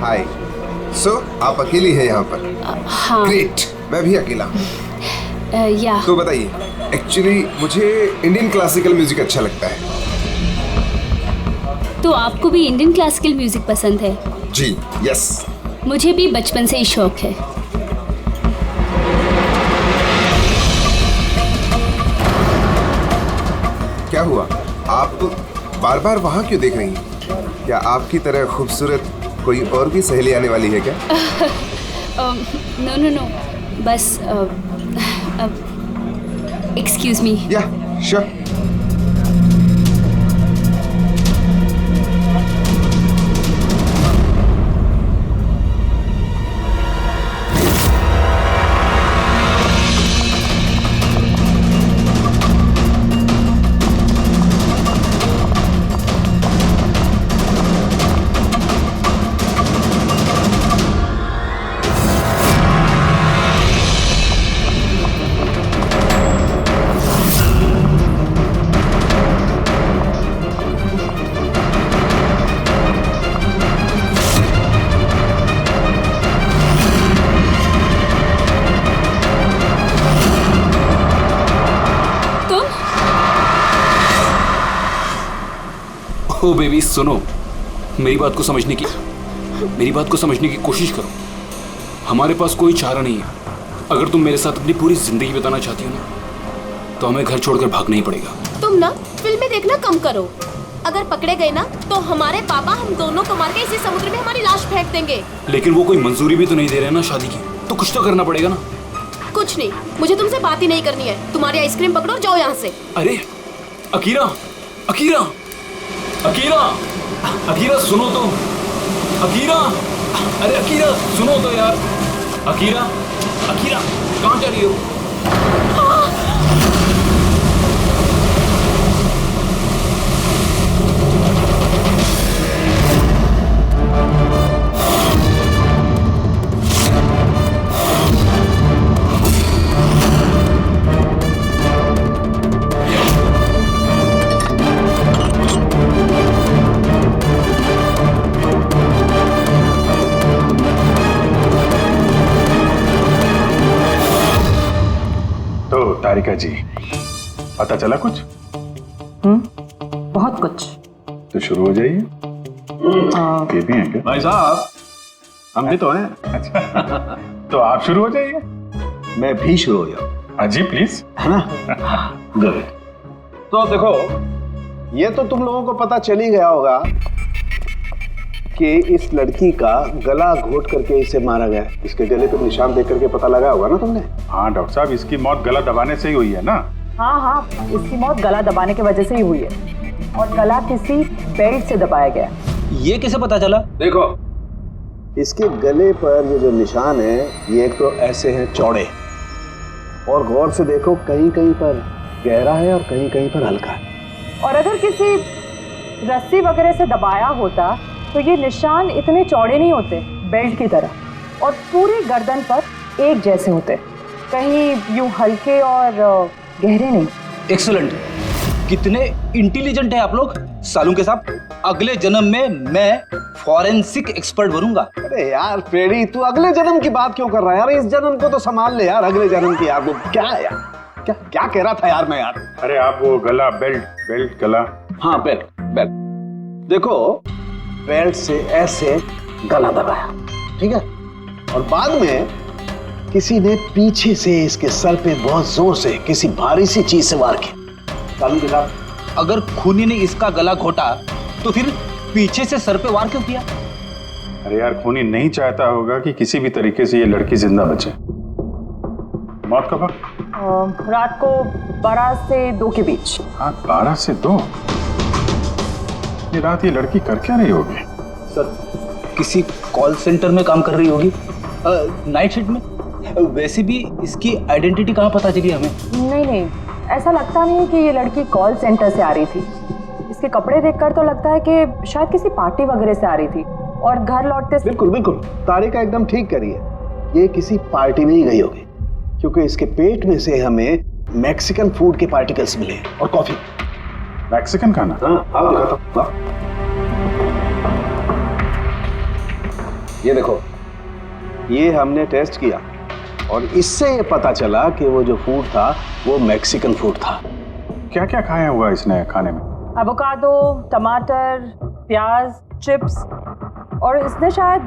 हाय। सो आप अकेली हैं यहाँ पर? हाँ। ग्रेट, मैं भी अकेला हूँ। या तो बताइए, एक्चुअली मुझे इंडियन क्लासिकल म्यूजिक अच्छा लगता है। तो आपको भी इंडियन क्लासिकल म्यूजिक पसंद है? जी यस। मुझे भी बचपन से ही शौक है। क्या हुआ, आप बार बार वहाँ क्यों देख रही हैं? क्या आपकी तरह खूबसूरत कोई और भी सहेली आने वाली है क्या? नो, बस एक्सक्यूज मी। या श्योर। ओ बेबी सुनो, मेरी बात को समझने की कोशिश करो। हमारे पास कोई चारा नहीं है। अगर तुम मेरे साथ अपनी पूरी जिंदगी बिताना चाहती हो ना, तो हमें घर छोड़कर भागना ही पड़ेगा। तुम ना फिल्में देखना कम करो। अगर पकड़े गए ना तो हमारे पापा हम दोनों को मार के इसी समुद्र में हमारी लाश फेंक देंगे। लेकिन वो कोई मंजूरी भी तो नहीं दे रहे ना शादी की, तो कुछ तो करना पड़ेगा ना। कुछ नहीं, मुझे तुमसे बात ही नहीं करनी है। तुम्हारी आइसक्रीम पकड़ो, जाओ यहाँ से। अरे अकीरा, अकीरा, अकीरा, अकीरा सुनो तो, अकीरा, अरे अकीरा सुनो तो यार, अकीरा, अकीरा कहाँ जा रही हो? तारिका जी, पता चला कुछ? बहुत कुछ। तो शुरू हो जाइए। ये भी हैं क्या? भाई साहब, हम भी तो हैं। अच्छा तो आप शुरू हो जाइए। मैं भी शुरू हो जाऊं? अजी प्लीज, है ना? गुड। तो देखो, ये तो तुम लोगों को पता चल ही गया होगा कि इस लड़की का गला घोट करके इसे मारा गया। इसके गले पर निशान देख करके पता लगा होगा ना तुमने? हाँ डॉक्टर साहब, इसकी मौत गला दबाने से ही हुई है ना? हाँ, इसकी मौत गला दबाने की वजह से ही हुई है और गला किसी बेल्ट से दबाया गया। ये कैसे पता चला? देखो, इसके गले पर ये जो निशान है, ये एक तो ऐसे हैं चौड़े, और गौर से देखो कहीं कहीं पर गहरा है और कहीं कहीं पर हल्का है। और अगर किसी रस्सी वगैरह से दबाया होता तो ये निशान इतने चौड़े नहीं होते बेल्ट की तरह, और पूरे गर्दन पर एक जैसे होते, कहीं यूं हल्के और गहरे नहीं। एक्सीलेंट, कितने इंटेलिजेंट है आप लोग। सालू के साथ अगले जन्म में मैं फॉरेंसिक एक्सपर्ट बनूंगा। अरे यार फ्रेडी, तू अगले जन्म की बात क्यों कर रहा है यार? इस जन्म को तो संभाल ले यार, अगले जन्म की यार। क्या है यार, क्या क्या कह रहा था यार मैं यार? अरे आप वो गला, बेल्ट गला। हाँ बेल्ट। देखो, बेल्ट से ऐसे गला दबाया, ठीक है, और बाद में किसी ने पीछे से इसके सर पे बहुत जोर से किसी भारी सी चीज से वार किया। सालू के साथ अगर खूनी ने इसका गला घोटा तो फिर पीछे से सर पे वार क्यों किया? अरे यार, खूनी नहीं चाहता होगा कि किसी भी तरीके से ये लड़की जिंदा बचे। मौत कब? रात को 12 से 2 के बीच। हाँ, 12 से 2। ये रात ये लड़की कर क्या रही होगी? सर, किसी कॉल सेंटर में काम कर रही होगी, नाइट शिफ्ट में। वैसे भी इसकी आइडेंटिटी कहाँ पता चली हमें? नहीं, ऐसा लगता नहीं है कि ये लड़की कॉल सेंटर से आ रही थी। इसके कपड़े देखकर तो लगता है कि शायद किसी पार्टी वगैरह से आ रही थी और घर लौटते। बिल्कुल तारिका एकदम ठीक करी है। ये किसी पार्टी में ही गई होगी, क्योंकि इसके पेट में से हमें मैक्सिकन फूड के पार्टिकल्स मिले और कॉफी। मैक्सिकन खाना? हाँ, दिखाता हूँ। ये देखो, ये हमने टेस्ट किया और इससे ये पता चला कि वो जो फूड था वो मैक्सिकन फूड था। क्या क्या खाया हुआ इसने खाने में? एवोकाडो, टमाटर, प्याज, चिप्स और इसने शायद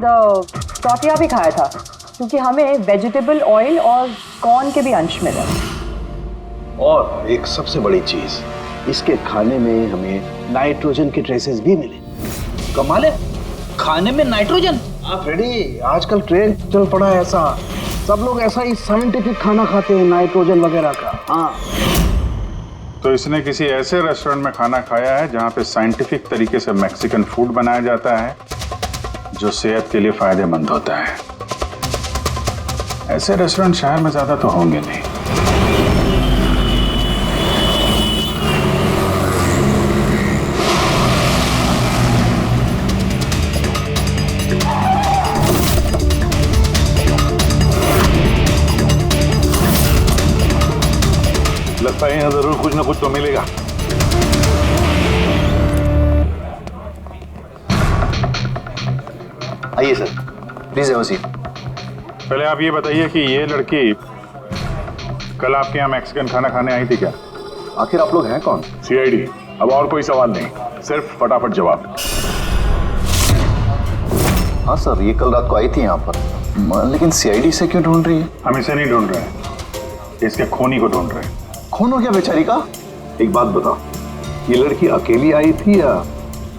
टॉर्टिया भी खाया था, क्योंकि हमें वेजिटेबल ऑयल और कॉर्न के भी अंश मिले। और एक सबसे बड़ी चीज, इसके खाने में हमें नाइट्रोजन के ट्रेसेस भी मिले। कमाल है, खाने में नाइट्रोजन। हाँ फ्रेडी, आजकल ट्रेंड चल पड़ा है ऐसा, सब लोग ऐसा ही साइंटिफिक खाना खाते हैं, नाइट्रोजन वगैरह का। हाँ, तो इसने किसी ऐसे रेस्टोरेंट में खाना खाया है जहाँ पे साइंटिफिक तरीके से मैक्सिकन फूड बनाया जाता है जो सेहत के लिए फायदेमंद होता है। ऐसे रेस्टोरेंट शहर में ज्यादा तो होंगे नहीं। लगता है यहाँ जरूर कुछ ना कुछ तो मिलेगा। आइए sir, please have a seat. पहले आप ये बताइए कि ये लड़की कल आपके यहाँ मैक्सिकन खाना खाने आई थी क्या? आखिर आप लोग हैं कौन? सीआईडी। अब और कोई सवाल नहीं, सिर्फ फटाफट जवाब। हाँ सर, ये कल रात को आई थी यहाँ पर, लेकिन सीआईडी से क्यों ढूंढ रही है? हम इसे नहीं ढूंढ रहे हैं, इसके खूनी को ढूंढ रहे हैं। खून हो गया बेचारी का? एक बात बताओ, ये लड़की अकेली आई थी या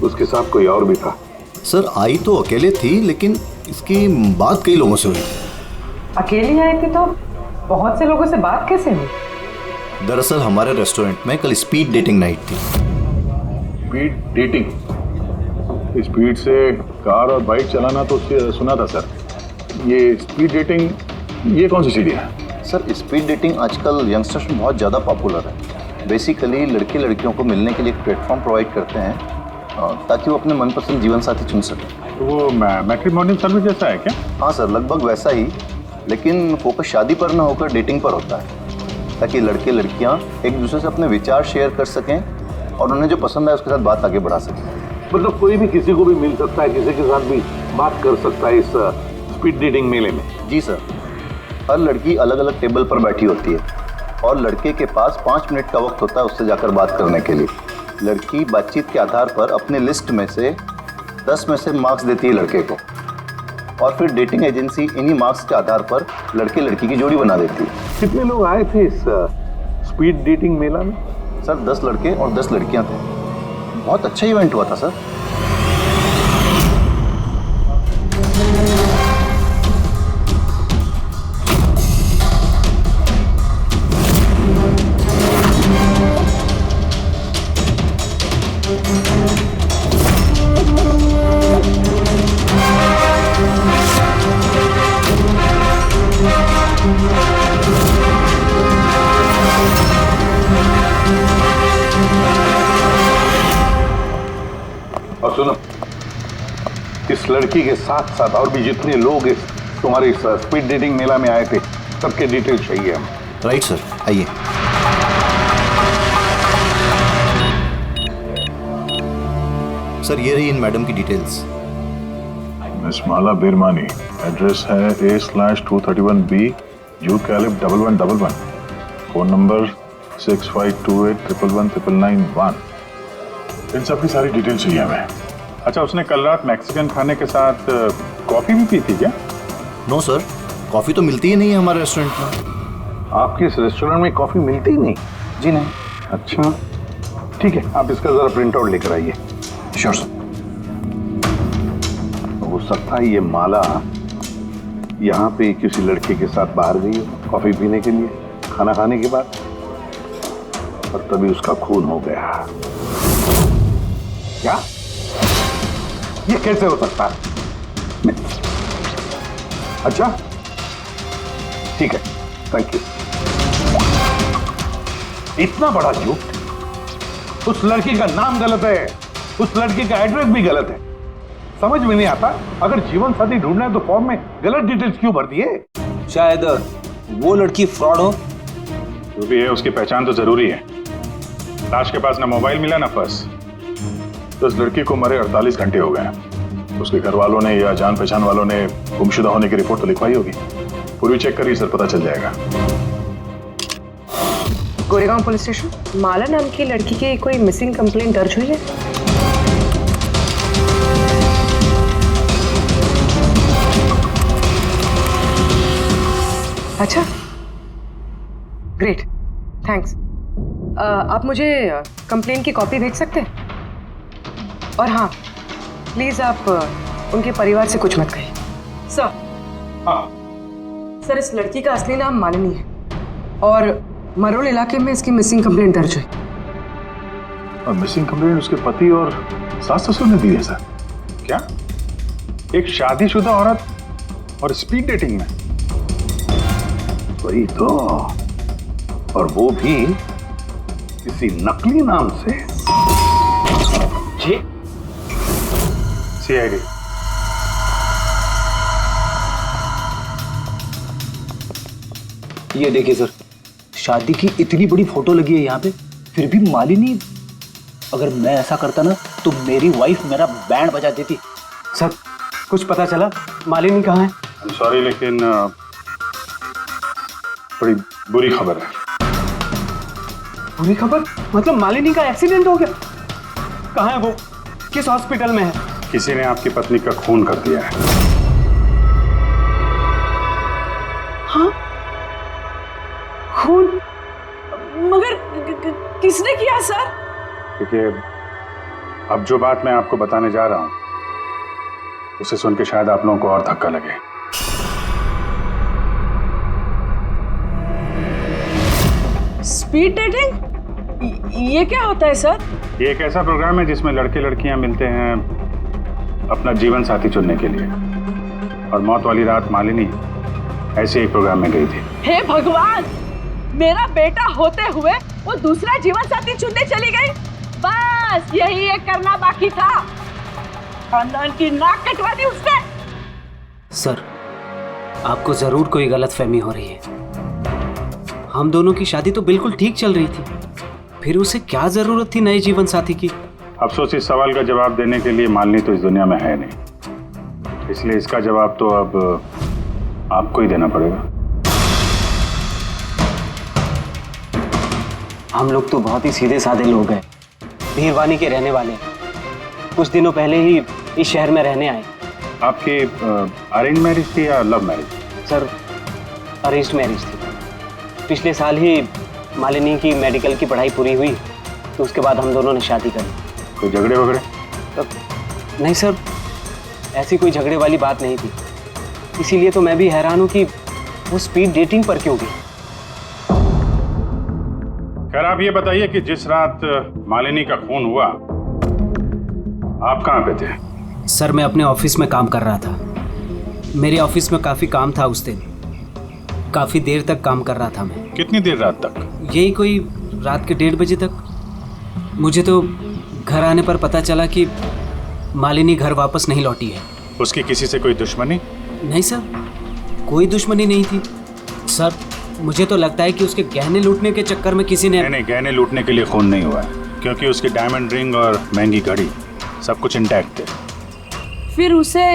उसके साथ कोई और भी था? सर आई तो अकेले थी, लेकिन इसकी बात कई लोगों से हुई। अकेली आई थी तो बहुत से लोगों से बात कैसे हुई? दरअसल हमारे रेस्टोरेंट में कल स्पीड डेटिंग नाइट थी। Speed dating? स्पीड से कार और बाइक चलाना तो सुना था सर। ये स्पीड डेटिंग, ये कौन सी चीज़ है? सर स्पीड डेटिंग आजकल यंगस्टर्स में बहुत ज़्यादा पॉपुलर है। बेसिकली लड़के लड़कियों को मिलने के लिए एक प्लेटफॉर्म प्रोवाइड करते हैं ताकि वो अपने मनपसंद जीवन साथी चुन सकें। तो वो मैट्रिमोनियल सर्विस जैसा है क्या? हाँ सर, लगभग वैसा ही, लेकिन फोकस शादी पर ना होकर डेटिंग पर होता है, ताकि लड़के लड़कियाँ एक दूसरे से अपने विचार शेयर कर सकें और उन्हें जो पसंद है उसके साथ बात आगे बढ़ा सकें। मतलब कोई भी किसी को भी मिल सकता है, किसी के साथ भी बात कर सकता है इस स्पीड डेटिंग मेले में? जी सर, हर लड़की अलग अलग टेबल पर बैठी होती है और लड़के के पास 5 मिनट का वक्त होता है उससे जाकर बात करने के लिए। लड़की बातचीत के आधार पर अपने लिस्ट में से 10 में से मार्क्स देती है लड़के को, और फिर डेटिंग एजेंसी इन्हीं मार्क्स के आधार पर लड़के लड़की की जोड़ी बना देती है। कितने लोग आए थे इस स्पीड डेटिंग मेला में? सर 10 लड़के और 10 लड़कियां थे। बहुत अच्छा इवेंट हुआ था सर। और सुनो, इस लड़की के साथ साथ और भी जितने लोग इस तुम्हारे इस स्पीड डेटिंग मेला में आए थे, सबके डिटेल्स चाहिए हमें। राइट सर, आइए। सर ये रही इन मैडम की डिटेल्स। मिस माला बिरमानी, एड्रेस है A/231B youth Caleb 1111, phone number 6528119991। इन सब की सारी डिटेल चाहिए हमें। अच्छा, उसने कल रात मैक्सिकन खाने के साथ कॉफी भी पी थी क्या? नो सर, कॉफ़ी तो मिलती ही नहीं है हमारे रेस्टोरेंट में। आपके इस रेस्टोरेंट में कॉफी मिलती ही नहीं? जी नहीं। अच्छा ठीक है, आप इसका जरा प्रिंट आउट लेकर आइए। Sure sir. हो सकता है ये माला यहाँ पे किसी लड़के के साथ बाहर गई हो कॉफी पीने के लिए खाना खाने के बाद, और तभी उसका खून हो गया। क्या? ये कैसे हो सकता है? अच्छा ठीक है, थैंक यू। इतना बड़ा झूठ! उस लड़की का नाम गलत है, उस लड़की का एड्रेस भी गलत है। समझ में नहीं आता, अगर जीवन साथी ढूंढना है तो फॉर्म में गलत डिटेल्स क्यों भर दिए? शायद वो लड़की फ्रॉड हो। जो भी है उसकी पहचान तो जरूरी है। लाश के पास ना मोबाइल मिला ना पर्स। तो उस लड़की को मरे 48 घंटे हो गए। उसके घर वालों ने या जान पहचान वालों ने गुमशुदा होने की रिपोर्ट तो लिखवाई होगी। पूरी चेक करिए सर, पता चल जाएगा। गोरेगांव पुलिस स्टेशन, माला नाम की लड़की की कोई मिसिंग कंप्लेंट दर्ज हुई है? अच्छा, ग्रेट, थैंक्स। आप मुझे कंप्लेंट की कॉपी भेज सकते हैं? और हाँ, प्लीज आप उनके परिवार से कुछ मत कहिए। सर, सर इस लड़की का असली नाम मालिनी है और मरोल इलाके में इसकी मिसिंग कंप्लेंट दर्ज हुई। और मिसिंग कंप्लेंट उसके पति और सास ससुर ने दी है सर? क्या एक शादीशुदा औरत और स्पीड डेटिंग में? वही तो, और वो भी किसी नकली नाम से। जी सीआईडी। ये देखिए सर, शादी की इतनी बड़ी फोटो लगी है यहाँ पे, फिर भी मालिनी। अगर मैं ऐसा करता ना तो मेरी वाइफ मेरा बैंड बजा देती। सर कुछ पता चला मालिनी कहाँ है? आई एम सॉरी, लेकिन बड़ी बुरी खबर है। बुरी खबर? मतलब मालिनी का एक्सीडेंट हो गया? कहाँ है वो? किस हॉस्पिटल में है? किसी ने आपकी पत्नी का खून कर दिया है। हाँ? खून? मगर किसने किया सर? देखिए, अब जो बात मैं आपको बताने जा रहा हूं उसे सुन के शायद आप लोगों को और धक्का लगे। Speed dating? ये क्या होता है सर? ये एक ऐसा प्रोग्राम है जिसमें लड़के लड़कियां मिलते हैं अपना जीवन साथी चुनने के लिए। और मौत वाली रात मालिनी ऐसे एक प्रोग्राम में गई थी। हे भगवान, मेरा बेटा होते हुए वो दूसरा जीवन साथी चुनने चली गई। बस यही एक करना बाकी था। खानदान की नाक कटवा दी उसने। सर, आपको जरूर कोई गलतफहमी हो रही है। हम दोनों की शादी तो बिल्कुल ठीक चल रही थी, फिर उसे क्या जरूरत थी नए जीवन साथी की? अफसोस, इस सवाल का जवाब देने के लिए मालिनी तो इस दुनिया में है नहीं, इसलिए इसका जवाब तो अब आपको ही देना पड़ेगा। हम लोग तो बहुत ही सीधे साधे लोग हैं, भीरवानी के रहने वाले हैं। कुछ दिनों पहले ही इस शहर में रहने आए। आपकी अरेंज मैरिज थी या love marriage? Sir, arranged marriage थी। पिछले साल ही मालिनी की मेडिकल की पढ़ाई पूरी हुई तो उसके बाद हम दोनों ने शादी कर ली। कोई झगड़े वगड़े? नहीं सर, ऐसी कोई झगड़े वाली बात नहीं थी। इसीलिए तो मैं भी हैरान हूँ कि वो स्पीड डेटिंग पर क्यों गई। खैर, आप ये बताइए कि जिस रात मालिनी का खून हुआ आप कहाँ पे थे? सर, मैं अपने ऑफिस में काम कर रहा था। मेरे ऑफिस में काफ़ी काम था उस दिन। काफ़ी देर तक काम कर रहा था मैं। कितनी देर रात तक? यही कोई रात के 1:30 बजे तक। मुझे तो घर आने पर पता चला कि मालिनी घर वापस नहीं लौटी है। उसकी किसी से कोई दुश्मनी? नहीं सर, कोई दुश्मनी नहीं थी। सर, मुझे तो लगता है कि उसके गहने लूटने के चक्कर में किसी ने... नहीं, गहने लूटने के लिए खून नहीं हुआ है, क्योंकि उसकी डायमंड रिंग और महंगी घड़ी सब कुछ इंटैक्ट थे। फिर उसे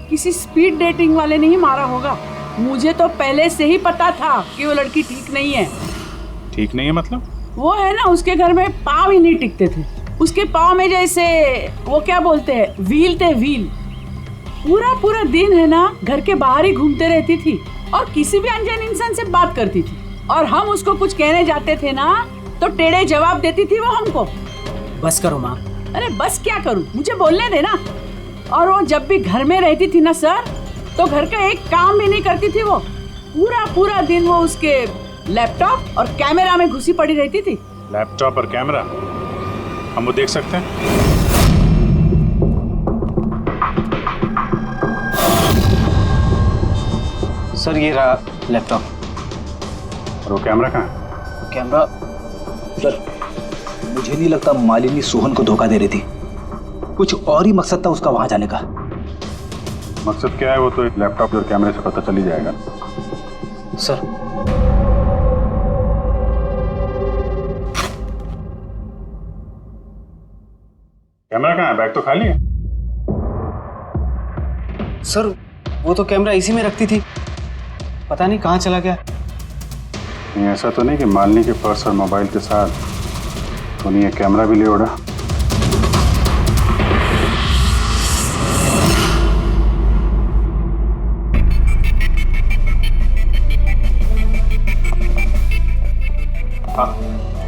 किसी स्पीड डेटिंग वाले ने ही मारा होगा। मुझे तो पहले से ही पता था कि वो लड़की ठीक नहीं है। ठीक नहीं है मतलब? वो है ना, उसके घर में पाँव ही नहीं टिकते थे। उसके पाँव में जैसे वो क्या बोलते हैं, व्हील थे, व्हील। पूरा पूरा दिन है ना घर के बाहर ही घूमते रहती थी और किसी भी अनजान इंसान से बात करती थी। और हम उसको कुछ कहने जाते थे ना तो टेढ़े जवाब देती थी वो हमको। बस करो माँ। अरे बस क्या करूं, मुझे बोलने देना। और वो जब भी घर में रहती थी ना सर, तो घर का एक काम भी नहीं करती थी वो। पूरा पूरा दिन वो उसके लैपटॉप और कैमरा में घुसी पड़ी रहती थी। लैपटॉप और कैमरा हम वो देख सकते हैं? सर, ये रहा लैपटॉप। और वो कैमरा कहाँ है? कैमरा? सर, मुझे नहीं लगता मालिनी सोहन को धोखा दे रही थी। कुछ और ही मकसद था उसका वहां जाने का। मकसद क्या है वो तो लैपटॉप और कैमरे से पता चल ही जाएगा। सर, कैमरा कहाँ है? बैग तो खाली है। सर वो तो कैमरा इसी में रखती थी, पता नहीं कहाँ चला गया। नहीं, ऐसा तो नहीं कि मालिनी के पर्स और मोबाइल के साथ तूने ये कैमरा भी ले उड़ा?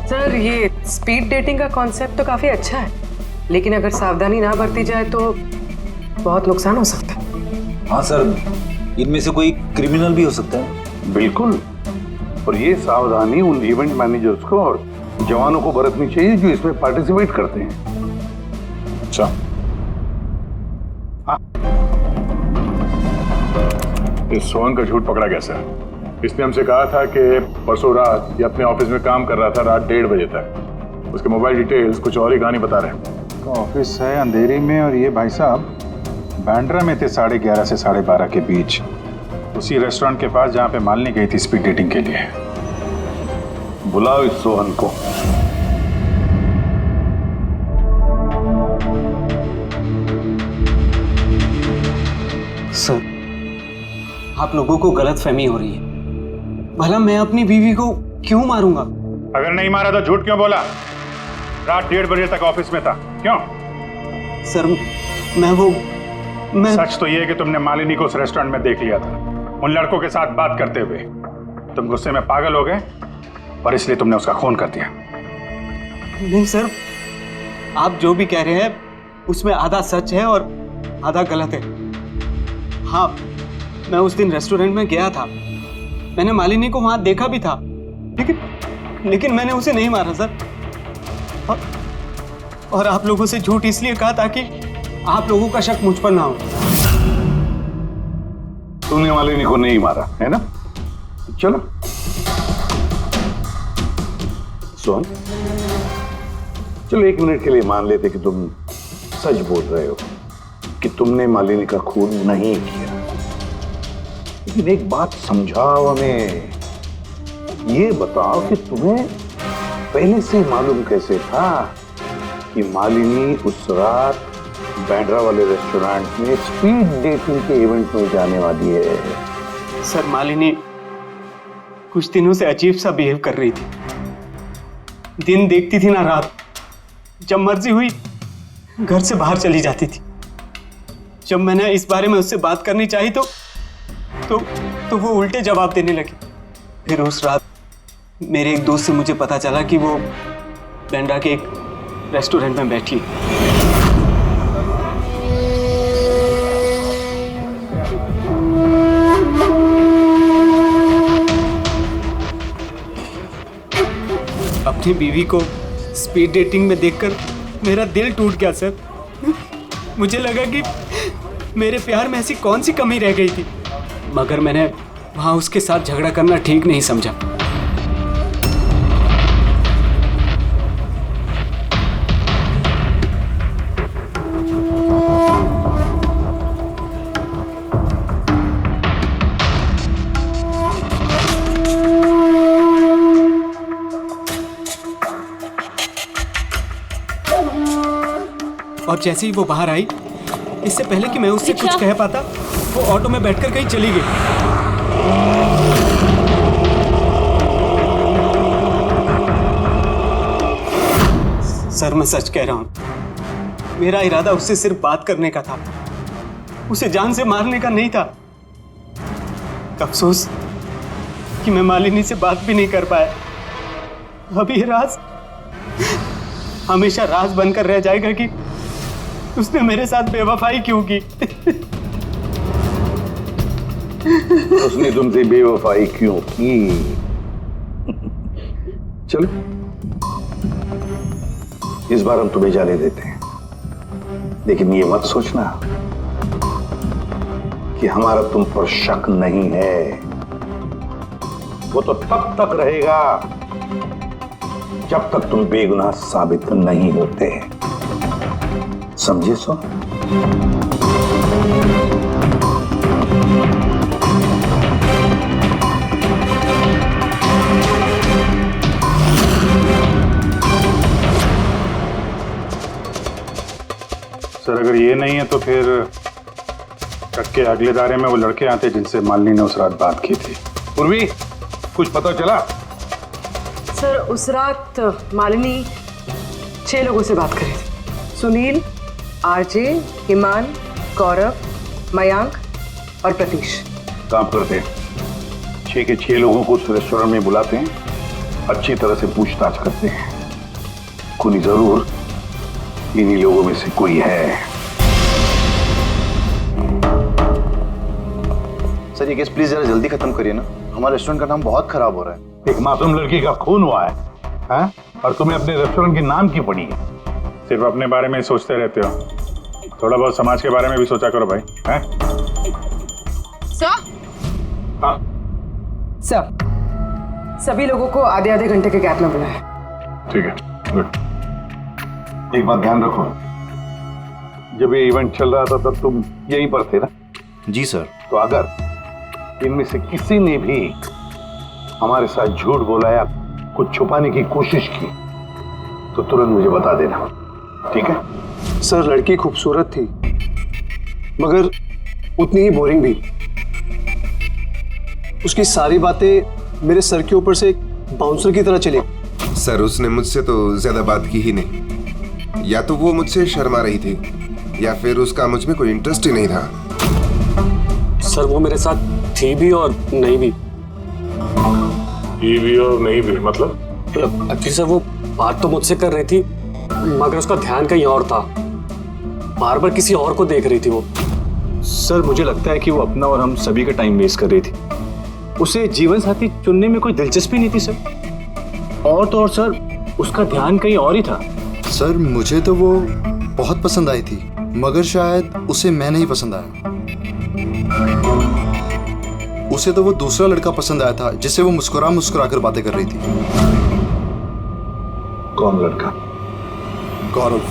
सर ये स्पीड डेटिंग का कॉन्सेप्ट तो काफी अच्छा है, लेकिन अगर सावधानी ना बरती जाए तो बहुत नुकसान हो सकता है। हाँ सर, इनमें से कोई क्रिमिनल भी हो सकता है। बिल्कुल, और ये सावधानी उन इवेंट मैनेजर्स को और जवानों को बरतनी चाहिए जो इसमें पार्टिसिपेट करते हैं। अच्छा, इस सोहन का झूठ पकड़ा कैसा? इसने हमसे कहा था कि परसों रात ये अपने ऑफिस में काम कर रहा था रात 1:30 बजे तक। उसके मोबाइल डिटेल्स कुछ और ही कहानी बता रहे हैं। ऑफिस है अंधेरी में और ये भाई साहब बांद्रा में थे 11:30 से 12:30 के बीच, उसी रेस्टोरेंट के पास जहां पे मालिनी गई थी स्पीड डेटिंग के लिए। बुलाओ इस सोहन को। सर आप लोगों को गलतफहमी हो रही है। भला मैं अपनी बीवी को क्यों मारूंगा? अगर नहीं मारा तो झूठ क्यों बोला? रात 1:30 बजे तक ऑफिस में था, क्यों? सर मैं सच तो ये है कि तुमने मालिनी को उस रेस्टोरेंट में देख लिया था उन लड़कों के साथ बात करते हुए। तुम गुस्से में पागल हो गए और इसलिए तुमने उसका खून कर दिया। नहीं सर, आप जो भी कह रहे हैं उसमें आधा सच है और आधा गलत है। हाँ, मैं उस दिन रेस्टोरेंट में गया था, मैंने मालिनी को वहां देखा भी था, लेकिन मैंने उसे नहीं मारा सर। और आप लोगों से झूठ इसलिए कहा ताकि आप लोगों का शक मुझ पर ना हो। तुमने मालिनी को नहीं मारा है ना? चलो सोहन, चलो 1 मिनट के लिए मान लेते कि तुम सच बोल रहे हो कि तुमने मालिनी का खून नहीं किया, लेकिन एक बात समझाओ हमें। ये बताओ कि तुम्हें पहले से मालूम कैसे था कि मालिनी उस रात बांद्रा वाले रेस्टोरेंट में स्पीड डेटिंग के इवेंट में जाने वाली है? सर मालिनी कुछ दिनों से अजीब सा बिहेव कर रही थी। दिन देखती थी ना रात, जब मर्जी हुई घर से बाहर चली जाती थी। जब मैंने इस बारे में उससे बात करनी चाहिए तो वो उल्टे जवाब देने लगी। फिर उस रात मेरे एक दोस्त से मुझे पता चला कि वो बांद्रा के एक रेस्टोरेंट में बैठी। अपनी बीवी को स्पीड डेटिंग में देखकर मेरा दिल टूट गया सर। मुझे लगा कि मेरे प्यार में ऐसी कौन सी कमी रह गई थी, मगर मैंने वहां उसके साथ झगड़ा करना ठीक नहीं समझा। और जैसे ही वो बाहर आई, इससे पहले कि मैं उससे कुछ कह पाता, वो ऑटो में बैठकर कहीं चली गई। सर मैं सच कह रहा हूं, मेरा इरादा उससे सिर्फ बात करने का था, उसे जान से मारने का नहीं था। अफसोस कि मैं मालिनी से बात भी नहीं कर पाया। अब ये राज हमेशा राज बनकर रह जाएगा कि उसने मेरे साथ बेवफाई क्यों की। उसने तुमसे बेवफाई क्यों की? चलो इस बार हम तुम्हें जाने देते हैं, लेकिन ये मत सोचना कि हमारा तुम पर शक नहीं है। वो तो तब तक रहेगा जब तक तुम बेगुनाह साबित नहीं होते। समझे सो? सर अगर ये नहीं है तो फिर ट्रक के अगले दायरे में वो लड़के आते जिनसे मालिनी ने उस रात बात की थी। पूर्वी, कुछ पता चला? सर उस रात मालिनी 6 लोगों से बात करी थी। सुनील, आरजे, हिमान, गौरव, मयांक और प्रतीश। काम करते हैं, 6 के 6 लोगों को उस रेस्टोरेंट में बुलाते हैं, अच्छी तरह से पूछताछ करते हैं। खूनी जरूर इन्हीं लोगों में से कोई है। सर ये केस प्लीज जरा जल्दी खत्म करिए ना, हमारे रेस्टोरेंट का नाम बहुत खराब हो रहा है। एक मासूम लड़की का खून हुआ है, हैं? और तुम्हें अपने रेस्टोरेंट के नाम की पड़ी है। सिर्फ अपने बारे में सोचते रहते हो, थोड़ा बहुत समाज के बारे में भी सोचा करो भाई, हैं? हाँ। सर सभी लोगों को आधे आधे घंटे के गैप में बुलाया। ठीक है, गुड। एक बात ध्यान रखो, जब ये इवेंट चल रहा था तब तुम यहीं पर थे ना? जी सर। तो अगर इनमें से किसी ने भी हमारे साथ झूठ बोला या कुछ छुपाने की कोशिश की तो तुरंत मुझे बता देना, ठीक है? सर लड़की खूबसूरत थी मगर उतनी ही बोरिंग भी। उसकी सारी बातें मेरे सर के ऊपर से एक बाउंसर की तरह चली। सर उसने मुझसे तो ज्यादा बात की ही नहीं, या तो वो मुझसे शर्मा रही थी या फिर उसका मुझ में कोई इंटरेस्ट ही नहीं था। सर वो मेरे साथ थी भी और नहीं भी। थी भी और नहीं भी मतलब? एक्चुअली सर वो बात तो मुझसे कर रही थी मगर उसका ध्यान कहीं और था, बार बार किसी और को देख रही थी वो। सर मुझे लगता है कि वो अपना और हम सभी का टाइम वेस्ट कर रही थी। उसे जीवन साथी चुनने में कोई दिलचस्पी नहीं थी सर। और तो और सर उसका ध्यान कहीं और ही था। सर मुझे तो वो बहुत पसंद आई थी मगर शायद उसे मैं नहीं पसंद आया। उसे तो वो दूसरा लड़का पसंद आया था जिससे वो मुस्कुरा मुस्कुरा कर बातें कर रही थी। कौन लड़का? गौरव।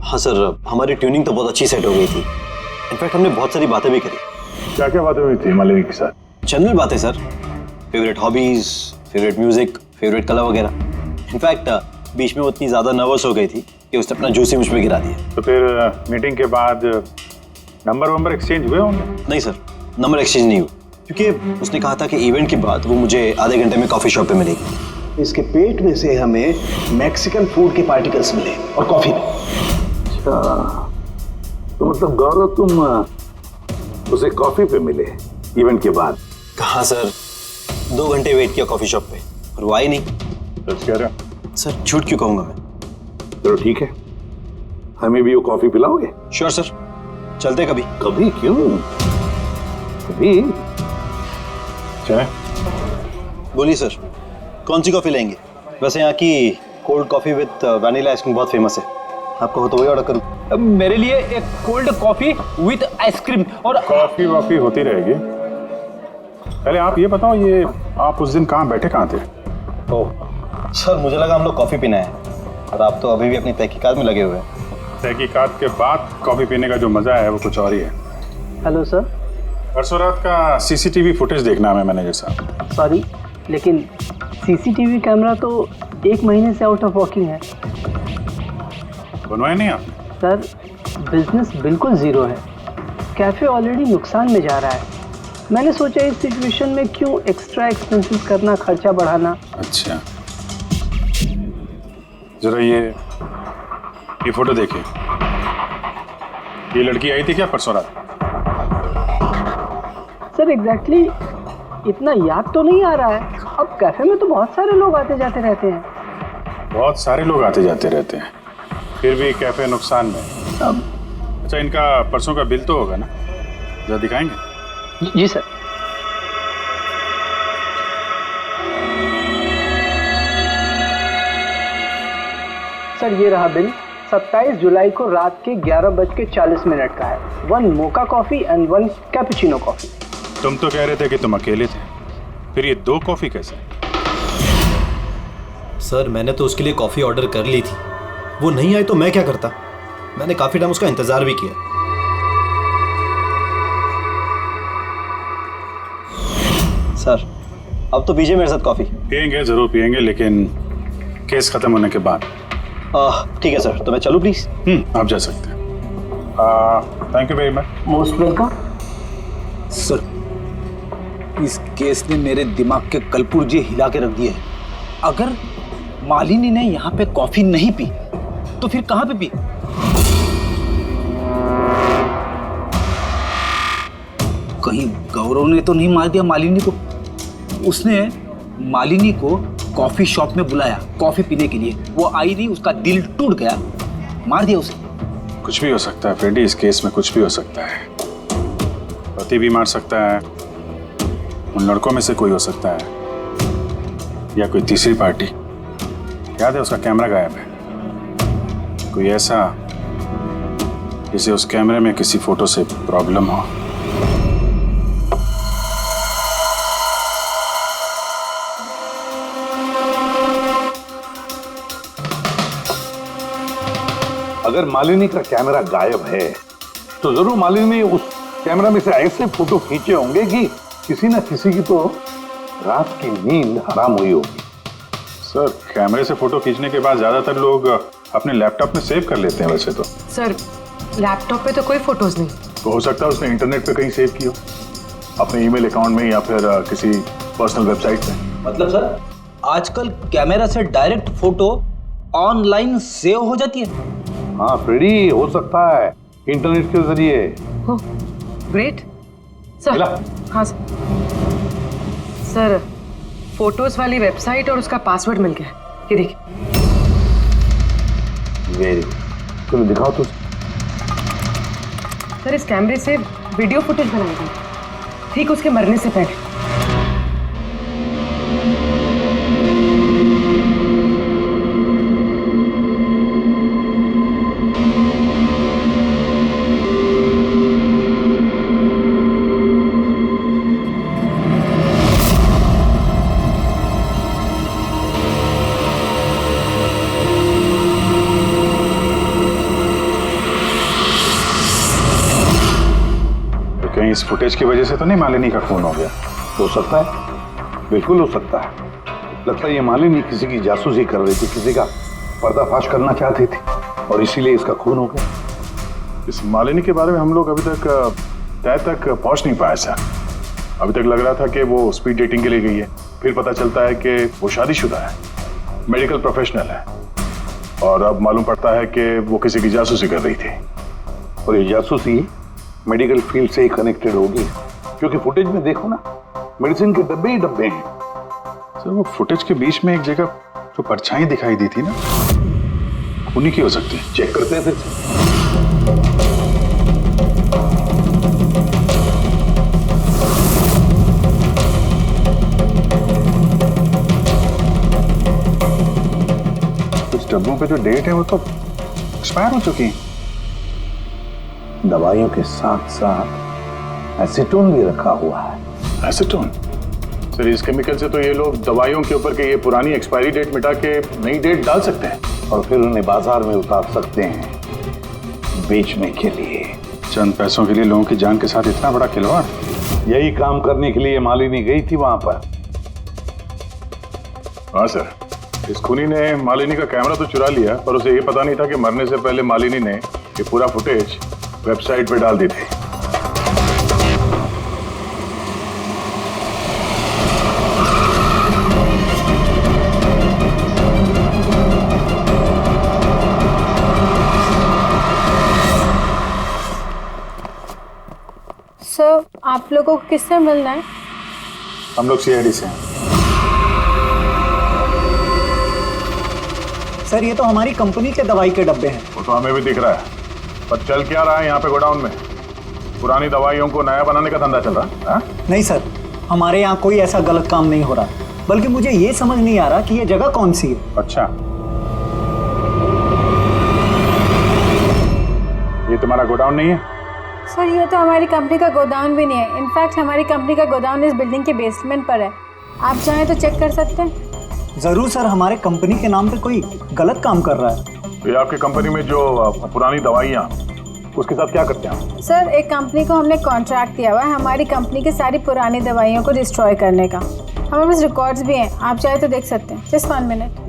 हाँ सर, हमारी ट्यूनिंग तो बहुत अच्छी सेट हो गई थी। इनफैक्ट हमने बहुत सारी बातें भी करी। क्या क्या बातें हुई थी मालिनी के साथ? जनरल बातें sir, favourite hobbies, favourite music, favourite colour वगैरह। इनफैक्ट बीच में वो इतनी ज्यादा नर्वस हो गई थी कि उसने अपना जूस ही मुझ पे गिरा दिया। तो फिर मीटिंग के बाद नंबर एक्सचेंज हुए होंगे? नहीं सर, नंबर एक्सचेंज नहीं हुआ क्योंकि उसने कहा था कि इवेंट के बाद वो मुझे आधे घंटे में कॉफी शॉप पे मिलेगी। इसके पेट में से हमें मैक्सिकन फूड के पार्टिकल्स मिले और कॉफी में। अच्छा, तो मतलब गौरव तुम उसे कॉफी पे मिले इवेंट के बाद? कहाँ सर, 2 घंटे वेट किया कॉफी शॉप पे और वो आई नहीं। सच कह रहे हो? सर झूठ क्यों कहूंगा मैं। चलो ठीक है, हमें भी वो कॉफी पिलाओगे? श्योर सर, चलते कभी। कभी क्यों, कभी। चाय? बोलिए सर, कौन सी कॉफी लेंगे? वैसे यहाँ की cold coffee with vanilla ice cream बहुत फेमस है, आपको हो तो वही ऑर्डर करूँ। मेरे लिए एक कोल्ड कॉफी विद आइसक्रीम। और कॉफी वॉफी होती रहेगी। पहले आप ये बताओ, ये आप उस दिन कहाँ बैठे कहाँ थे? ओह सर, मुझे लगा हम लोग कॉफी पीना है और आप तो अभी भी अपनी तहकीकात में लगे हुए हैं। तहकीकात के बाद कॉफी पीने का जो मजा है वो कुछ और ही है। Hello sir. परसों रात का सीसीटीवी फुटेज देखना है मैनेजर साहब। सॉरी लेकिन सीसीटीवी कैमरा तो 1 महीने से आउट ऑफ वर्किंग है। बनवाया नहीं आपने? सर बिजनेस बिल्कुल ज़ीरो है, कैफ़े ऑलरेडी नुकसान में जा रहा है। मैंने सोचा इस सिचुएशन में क्यों एक्स्ट्रा एक्सपेंसेस करना, खर्चा बढ़ाना। अच्छा, जरा ये फोटो देखिए। ये लड़की आई थी क्या परसों रात? सर एग्जैक्टली इतना याद तो नहीं आ रहा है। अब कैफे में तो बहुत सारे लोग आते जाते रहते हैं। बहुत सारे लोग आते जाते रहते हैं, फिर भी कैफे नुकसान में। अब अच्छा, इनका परसों का बिल तो होगा ना, जरा दिखाएंगे? जी सर। सर ये रहा बिल। 27 जुलाई को रात के 11:40 का है। 1 mocha coffee and 1 cappuccino coffee. तुम तो कह रहे थे कि तुम अकेले थे, फिर ये 2 कॉफी कैसे? सर मैंने तो उसके लिए कॉफ़ी ऑर्डर कर ली थी, वो नहीं आई तो मैं क्या करता। मैंने काफ़ी टाइम उसका इंतज़ार भी किया। सर अब तो पीजिए मेरे साथ कॉफ़ी। पियेंगे, ज़रूर पियेंगे, लेकिन केस ख़त्म होने के बाद। ठीक है सर, तो मैं चलूँ प्लीज़? आप जा सकते हैं। Thank you very much. Most welcome. Sir, इस केस ने मेरे दिमाग के कलपुर्जे हिला के रख दिए हैं। अगर मालिनी ने यहाँ पे कॉफी नहीं पी तो फिर कहाँ पे पी? कहीं गौरव ने तो नहीं मार दिया मालिनी को? उसने मालिनी को कॉफी शॉप में बुलाया कॉफी पीने के लिए, वो आई नहीं, उसका दिल टूट गया, मार दिया उसे। कुछ भी हो सकता है फ्रेडी, इस केस में कुछ भी हो सकता है। पति भी मार सकता है, उन लड़कों में से कोई हो सकता है, या कोई तीसरी पार्टी। याद है उसका कैमरा गायब है, कोई ऐसा जिसे उस कैमरे में किसी फोटो से प्रॉब्लम हो। अगर मालिनी का कैमरा गायब है तो जरूर मालिनी ने उस कैमरा में से ऐसे फोटो खींचे होंगे कि किसी ना किसी की तो रात की नींद हराम हुई होगी। सर, कैमरे से फोटो खींचने के बाद ज्यादातर लोग अपने लैपटॉप में सेव कर लेते हैं वैसे तो। सर, लैपटॉप पे तो कोई फोटोज नहीं। तो हो सकता है उसने इंटरनेट पे कहीं सेव की हो, अपने ईमेल अकाउंट में या फिर किसी पर्सनल वेबसाइट में। मतलब सर, आजकल कैमरा से डायरेक्ट फोटो ऑनलाइन सेव हो जाती है? हाँ फ्रेडी, हो सकता है इंटरनेट के जरिए। हो, ग्रेट सर। हाँ सर, फोटोज वाली वेबसाइट और उसका पासवर्ड मिल गया, ये देखिए। वेरी, चलो दिखाओ तो। सर, इस कैमरे से वीडियो फुटेज बनाई गई ठीक उसके मरने से पहले। कहीं इस फुटेज की वजह से तो नहीं मालिनी का खून हो गया? हो सकता है, बिल्कुल हो सकता है। लगता है ये मालिनी किसी की जासूसी कर रही थी, किसी का पर्दाफाश करना चाहती थी और इसीलिए इसका खून हो गया। इस मालिनी के बारे में हम लोग अभी तक तय तक पहुंच नहीं पाए सर। अभी तक लग रहा था कि वो स्पीड डेटिंग के लिए गई है, फिर पता चलता है कि वो शादीशुदा है, मेडिकल प्रोफेशनल है, और अब मालूम पड़ता है कि वो किसी की जासूसी कर रही थी। और ये जासूसी मेडिकल फील्ड से ही कनेक्टेड होगी, क्योंकि फुटेज में देखो ना, मेडिसिन के डब्बे ही डब्बे हैं। सर, वो फुटेज के बीच में एक जगह जो परछाई दिखाई दी थी ना, उन्हीं की हो सकती है। चेक करते हैं फिर से। कुछ डब्बों पे जो डेट है वो तो एक्सपायर हो चुकी है। दवाइयों के साथ साथ एसीटोन भी रखा हुआ है। एसीटोन? सर, इस केमिकल से तो ये लोग दवाइयों के ऊपर के ये पुरानी एक्सपायरी डेट मिटा के नई डेट डाल सकते हैं और फिर उन्हें बाजार में उतार सकते हैं बेचने के लिए। चंद पैसों के लिए लोगों की जान के साथ इतना बड़ा खिलवाड़? यही काम करने के लिए मालिनी गई थी वहां पर। हाँ सर, इस खूनी ने मालिनी का कैमरा तो चुरा लिया, पर उसे ये पता नहीं था कि मरने से पहले मालिनी ने ये पूरा फुटेज वेबसाइट पे डाल दी थी। सर, आप लोगों को किससे मिलना है? हम लोग सीआईडी से हैं। सर, ये तो हमारी कंपनी के दवाई के डब्बे हैं। वो तो हमें भी दिख रहा है, पर चल क्या रहा है यहाँ पे गोडाउन में? पुरानी दवाइयों को नया बनाने का धंधा चल रहा है? हाँ? नहीं सर, हमारे यहाँ कोई ऐसा गलत काम नहीं हो रहा, बल्कि मुझे ये समझ नहीं आ रहा कि ये जगह कौन सी है। अच्छा, ये तुम्हारा गोडाउन नहीं है? सर, ये तो हमारी कंपनी का गोदाम भी नहीं है। इनफैक्ट हमारी कंपनी का गोदाम इस बिल्डिंग के बेसमेंट पर है। आप चाहें तो चेक कर सकते हैं। जरूर सर, हमारे कंपनी के नाम पे कोई गलत काम कर रहा है। तो ये आपकी कंपनी में जो पुरानी दवाइयाँ, उसके साथ क्या करते हैं? सर, एक कंपनी को हमने कॉन्ट्रैक्ट दिया हुआ है हमारी कंपनी की सारी पुरानी दवाइयों को डिस्ट्रॉय करने का। हमारे पास रिकॉर्ड्स भी हैं, आप चाहे तो देख सकते हैं। Just 1 minute.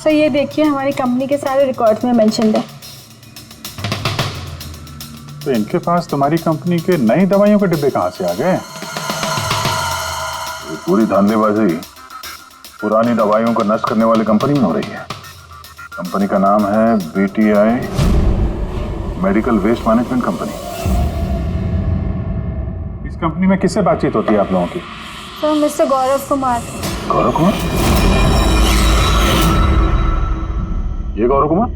सर ये देखिए हमारी कंपनी के सारे रिकॉर्ड्स में मेंशन्ड है। तो इनके पास तुम्हारी कंपनी के नई दवाइयों के डिब्बे कहां से आ गए? ये पूरी धांधलेबाजी पुरानी दवाइयों को नष्ट करने वाली कंपनी में हो रही है। कंपनी का नाम है BTI medical waste management company. इस कंपनी में किससे बातचीत होती है आप लोगों की? Sir mister Gaurav Kumar. गौरव कुमार? ये गौरव कुमार?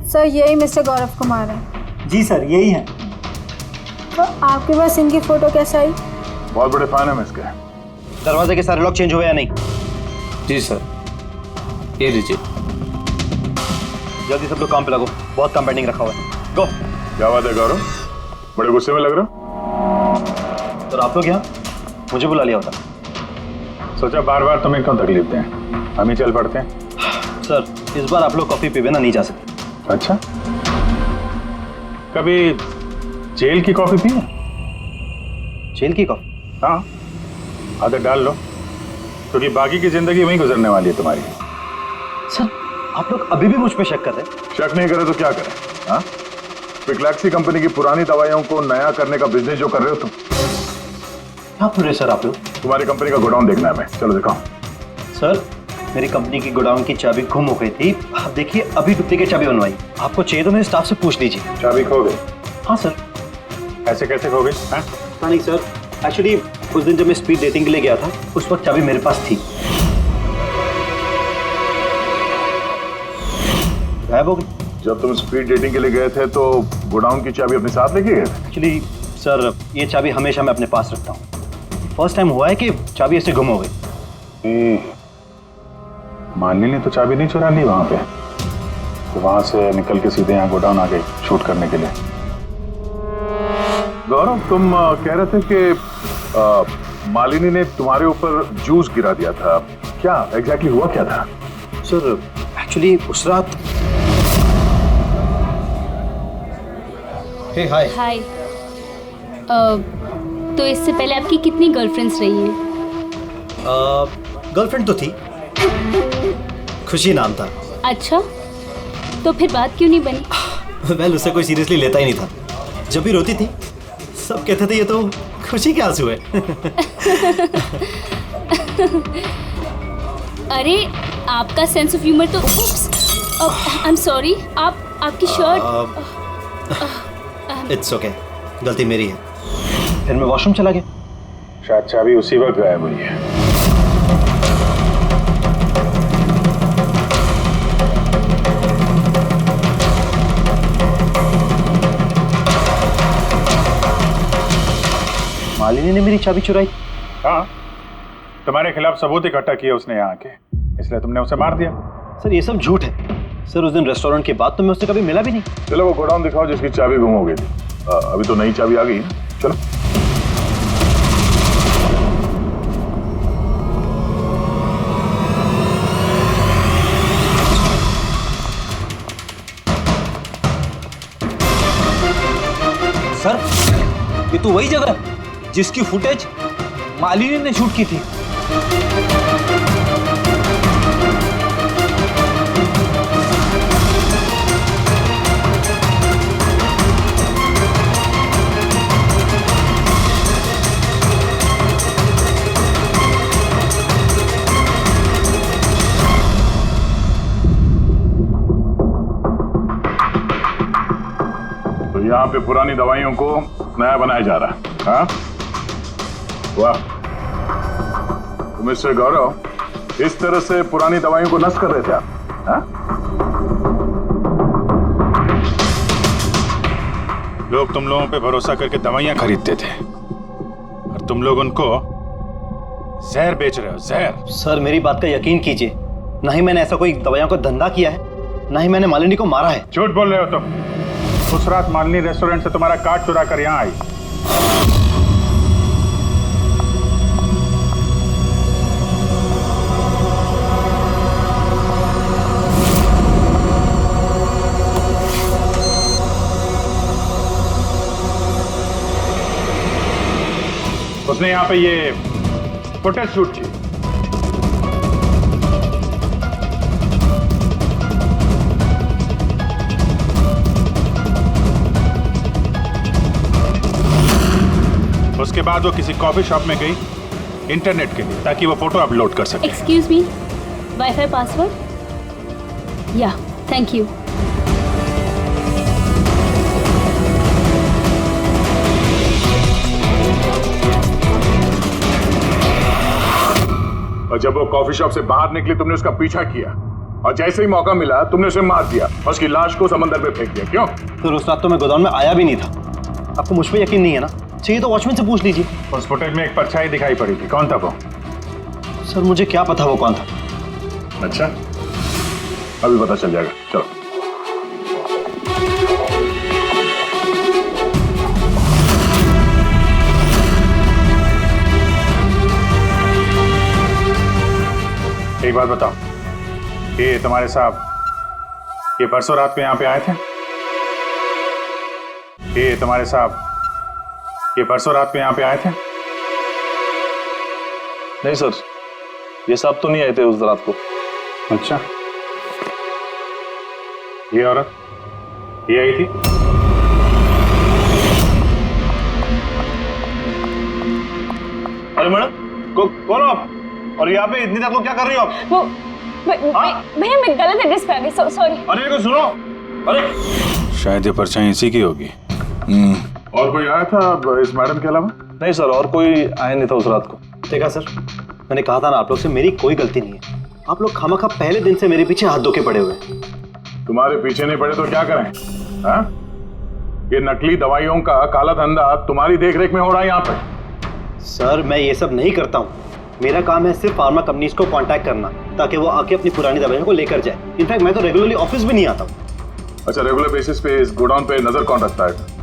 सर यही मिस्टर गौरव कुमार है। जी सर यही है। तो आपके पास इनकी फोटो कैसे आई? बहुत बड़े फैन है इसके। दरवाजे के सारे लॉक चेंज हुए या नहीं? जी सर, ये लीजिए। जल्दी सब लोग काम पे लगो, बहुत काम पेंडिंग रखा हुआ है। गो। क्या बात है गौरव, बड़े गुस्से में लग रहे हो? सर आप लोग यहाँ मुझे बुला लिया होता। सोचा बार बार तुम्हें क्यों तकलीफ दें, हम ही चल पड़ते हैं। सर इस बार आप लोग कॉफी पी बिना नहीं जा सकते। अच्छा, कभी जेल की कॉफी पी है? जेल की कॉफी? हाँ, आदत डाल लो, क्योंकि बाकी की जिंदगी वहीं गुजरने वाली है तुम्हारी। सर आप लोग अभी भी मुझ पे शक कर रहे हैं? शक नहीं करे तो क्या करें? हाँ, पिक्लैक्सी कंपनी की पुरानी दवाइयों को नया करने का बिजनेस जो कर रहे हो तुम। क्या पूरे सर आप लोग? तुम्हारी कंपनी का गोडाउन देखना है हमें, चलो दिखाओ। सर मेरी कंपनी की गोडाउन की चाबी गुम हो गई थी, आप देखिए अभी डुप्लीकेट चाबी बनवाई। आपको चाहिए तो मेरे स्टाफ से पूछ लीजिए। चाबी खो गई? हाँ सर। ऐसे कैसे खो गई? पता नहीं सर, एक्चुअली उस दिन जब मैं स्पीड डेटिंग के लिए गया था उस वक्त चाबी मेरे पास थी, गायब हो गई। जब तुम स्पीड डेटिंग के लिए गए थे तो गोडाउन की चाबी अपने साथ लेके गए थे? एक्चुअली सर ये चाबी हमेशा मैं अपने पास रखता हूँ। फर्स्ट टाइम हुआ है कि चाबी ऐसे गुम हो गई। मालिनी ने तो चाबी नहीं चुरा ली वहां पे, तो वहां से निकल के सीधे यहाँ गोडाउन आ गए शूट करने के लिए। गौरव तुम कह रहे थे कि मालिनी ने तुम्हारे ऊपर जूस गिरा दिया था, क्या एग्जैक्टली हुआ क्या था? सर एक्चुअली उस रात। हे हाय। हाय। तो इससे पहले आपकी कितनी गर्लफ्रेंड्स रही हैं? गर्लफ्रेंड तो थी, खुशी नाम था। अच्छा, तो फिर बात क्यों नहीं बनी? वेल उसे कोई सीरियसली लेता ही नहीं था। जब भी रोती थी सब कहते थे ये तो खुशी के आंसू है। अरे आपका सेंस ऑफ ह्यूमर तो आई एम सॉरी, आपकी शर्ट। इट्स ओके, गलती मेरी है। फिर मैं वॉशरूम चला गया, शायद चाबी उसी वक्त गायब हुई है। मालिनी ने मेरी चाबी चुराई? हाँ, तुम्हारे खिलाफ सबूत इकट्ठा किए उसने यहाँ के, इसलिए तुमने उसे मार दिया। सर ये सब झूठ है। सर उस दिन रेस्टोरेंट के बाद तो मैं उससे कभी मिला भी नहीं। चलो वो गोडाउन दिखाओ जिसकी चाबी गुम हो गई थी। अभी तो नई चाबी आ गई है, चलो। सर ये तो वही जगह जिसकी फुटेज मालिनी ने शूट की थी। तो यहाँ पे पुरानी दवाइयों को नया बनाया जा रहा है। हाँ? वाह, तो मिस्टर गौरव इस तरह से पुरानी दवाइयों को नष्ट कर रहे थे आप? हाँ? लोग तुम लोगों पे भरोसा करके दवाइयां खरीदते थे और तुम लोग उनको जहर बेच रहे हो, जहर। सर मेरी बात का यकीन कीजिए, ना ही मैंने ऐसा कोई दवाइयों का धंधा किया है, ना ही मैंने मालिनी को मारा है। झूठ बोल रहे हो तुम। उस रात मालिनी रेस्टोरेंट से तुम्हारा कार्ड चुरा कर यहाँ आई। उसने यहाँ पे ये फुटेज शूट की। बाद वो किसी कॉफी शॉप में गई इंटरनेट के लिए, ताकि वो फोटो अपलोड कर सके। Excuse me, wifi password? या, थैंक यू। और जब वो कॉफी शॉप से बाहर निकली तुमने उसका पीछा किया और जैसे ही मौका मिला तुमने उसे मार दिया और उसकी लाश को समंदर में फेंक दिया। क्यों? फिर उस रात तो मैं गोदाम में आया भी नहीं था। आपको मुझ पर यकीन नहीं है ना? चाहिए तो वॉचमैन से पूछ लीजिए। उस फुटेज में एक परछाई दिखाई पड़ी थी, कौन था वो? सर मुझे क्या पता वो कौन था। अच्छा, अभी पता चल जाएगा, चलो। एक बात बताओ, ये तुम्हारे साहब ये परसों रात को यहाँ पे आए थे? ये तुम्हारे साहब ये परसों रात को यहाँ पे आए थे? नहीं सर, ये साहब तो नहीं आए थे उस रात को। अच्छा, ये औरत ये आई थी? अरे मैडम, कौन हो आप? और यहाँ पे इतनी देर को क्या कर रही हो आप? वो भैया मैं गलत एड्रेस पे आ गई, सॉरी। अरे को सुनो, अरे शायद ये परछाई इसी की होगी। और कोई आया था इस मैडम के अलावा? नहीं सर, और कोई आया नहीं था उस रात को। देखा सर, मैंने कहा था ना आप लोग से मेरी कोई गलती नहीं है। आप लोग खामखा पहले दिन से मेरे पीछे हाथ धोके पड़े हुए। तुम्हारे पीछे नहीं पड़े तो क्या करें? हाँ? ये नकली दवाइयों का काला धंधा तुम्हारी देखरेख में हो रहा है यहाँ पे। सर मैं ये सब नहीं करता हूँ। मेरा काम है सिर्फ फार्मा कंपनीज को कांटेक्ट करना ताकि वो आके अपनी पुरानी दवाइयों को लेकर जाए। इनफैक्ट मैं तो रेगुलरली ऑफिस भी नहीं आता हूँ। अच्छा, रेगुलर बेसिस पे इस गोडाउन पे नजर कौन रखता है?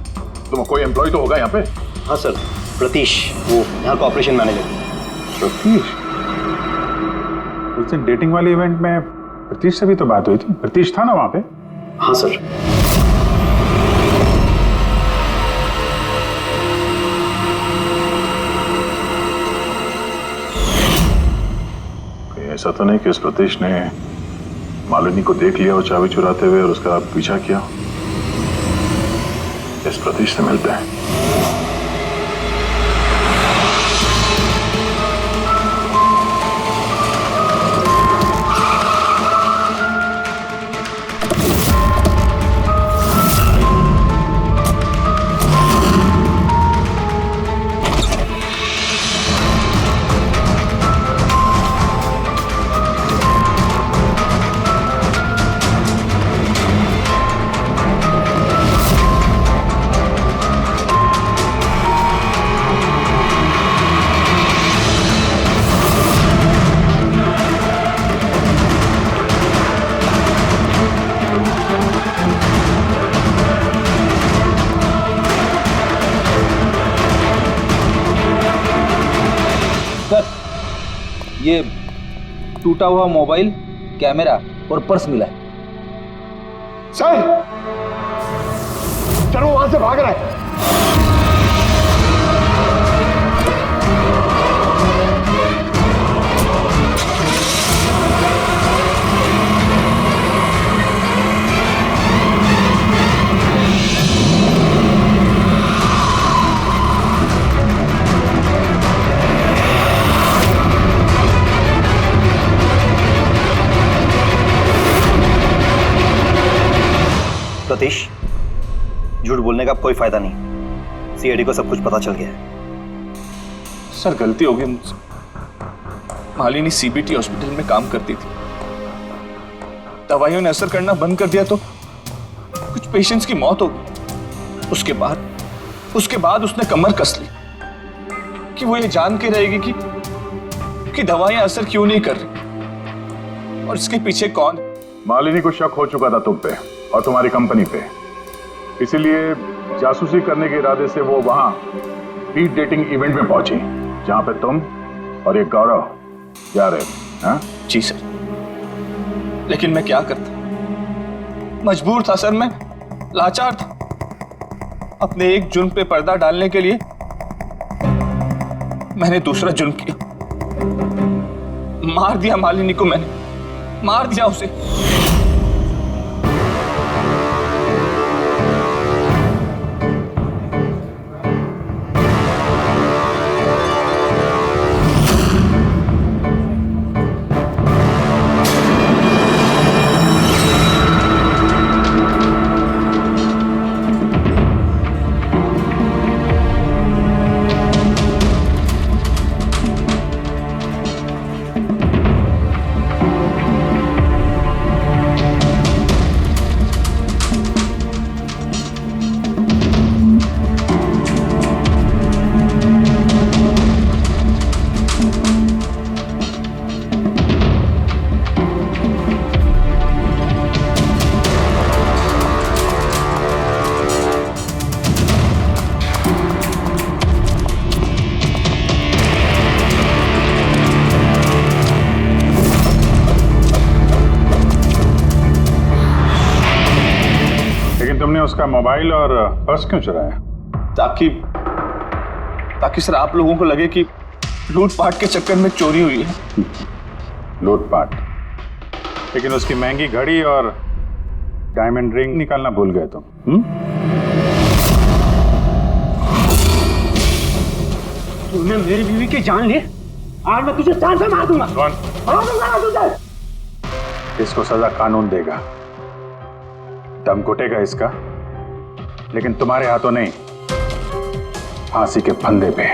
तुम कोई एम्प्लॉय तो होगा यहाँ पे? हाँ सर, प्रतीश, वो यहाँ का ऑपरेशन मैनेजर। प्रतीश? उस दिन डेटिंग वाले इवेंट में प्रतीश से भी तो बात हुई थी। प्रतीश था ना वहाँ पे? हाँ सर। ऐसा तो नहीं कि उस प्रतीश ने मालिनी को देख लिया और चाबी चुराते हुए और उसका पीछा किया? इस प्रतीश से मिलते हैं। ये टूटा हुआ मोबाइल, कैमरा और पर्स मिला है। सर, चलो वहां से भाग रहा है। सतीश, झूठ बोलने का कोई फायदा नहीं। सीआईडी को सब कुछ पता चल गया है। सर गलती हो गई मुझसे। मालिनी सीबीटी हॉस्पिटल में काम करती थी। दवाइयों ने असर करना बंद कर दिया तो कुछ पेशेंट्स की मौत हो गई। उसके बाद उसने कमर कस ली कि वो ये जान के रहेगी कि दवाइयां असर क्यों नहीं कर रही और इसके पीछे कौन है। मालिनी को शक हो चुका था तुम पे और तुम्हारी कंपनी पे, इसीलिए जासूसी करने के इरादे से वो वहां स्पीड डेटिंग इवेंट में पहुंची जहां पे तुम और एक गौरव जा रहे थे। हाँ? जी सर, लेकिन मैं क्या करता, मजबूर था सर, मैं लाचार था। अपने एक जुर्म पे पर्दा डालने के लिए मैंने दूसरा जुर्म किया। मार दिया मालिनी को, मैंने मार दिया उसे। तुमने उसका मोबाइल और पर्स क्यों चुराया? ताकि सर आप लोगों को लगे कि लूटपाट के चक्कर में चोरी हुई है। लूटपाट? लेकिन उसकी महंगी घड़ी और डायमंड रिंग निकालना भूल गए तुम। तूने मेरी बीवी की जान ली, आज मैं तुझे जान से मार दूंगा। कौन? मार दूंगा तुझे। इसको सजा कानून देगा, दम घुटेगा इसका, लेकिन तुम्हारे हाथों नहीं, फांसी के फंदे पे।